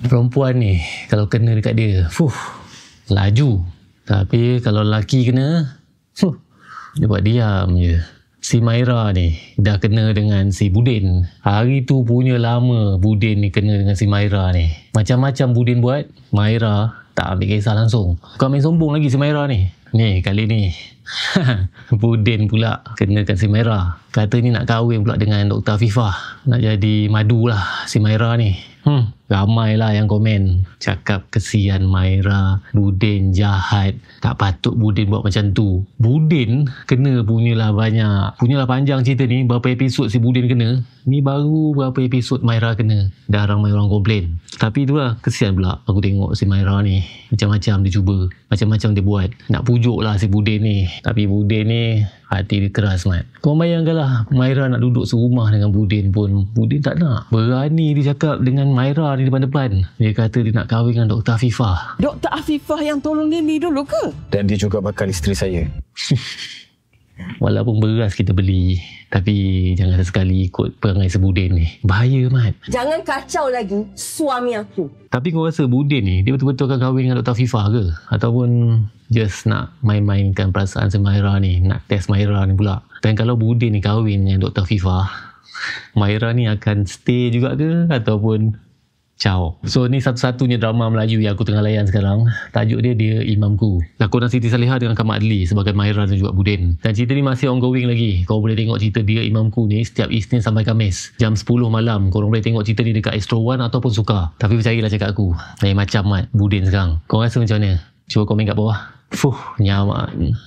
Perempuan ni kalau kena dekat dia, laju. Tapi kalau lelaki kena, dia buat diam je. Si Maira ni dah kena dengan si Budin. Hari tu punya lama Budin ni kena dengan si Maira ni. Macam-macam Budin buat, Maira tak ambil kisah langsung. Bukan main sombong lagi si Maira ni. Ni kali ni Budin pula kenakan si Maira. Kata ni nak kahwin pula dengan Dr. Afifah. Nak jadi madu lah si Maira ni. Ramailah yang komen cakap kesian Maira, Budin jahat, tak patut Budin buat macam tu. Budin kena punyalah banyak, punyalah panjang cerita ni. Berapa episod si Budin kena, ni baru berapa episod Maira kena. Dah ramai orang komplain. Tapi itulah, kesian pula aku tengok si Maira ni. Macam-macam dia cuba, macam-macam dia buat, nak pujuk lah si Budin ni. Tapi Budin ni hati dia keras, Mat. Kau bayangkanlah Maira nak duduk serumah dengan Budin pun Budin tak nak. Berani dia cakap dengan Maira di depan-depan. Dia kata dia nak kahwin dengan Dr. Afifah. Dr. Afifah yang tolong Lily dulu ke? Dan dia juga bakal isteri saya. Walaupun beras kita beli, tapi jangan sesekali ikut perangai sebudin ni. Bahaya, Mat. Jangan kacau lagi suami aku. Tapi kau rasa Budin ni dia betul-betul akan kahwin dengan Dr. Afifah ke? Ataupun just nak main-mainkan perasaan si Maira ni, nak test Maira ni pula? Dan kalau Budin ni kahwin dengan Dr. Afifah, Maira ni akan stay juga ke? Ataupun ciao. So ni satu-satunya drama Melayu yang aku tengah layan sekarang. Tajuk dia Imamku. Lakonan Siti Salihah dengan Kamal Adli sebagai Maira dan juga Budin. Dan cerita ni masih ongoing lagi. Kau boleh tengok cerita Dia Imamku ni setiap Isnin sampai Khamis jam 10 malam. Korang boleh tengok cerita ni dekat Astro One ataupun Suka. Tapi percayalah cakap aku, macam Mat Budin sekarang. Kau rasa macam mana? Cuba komen kat bawah. Nyaman.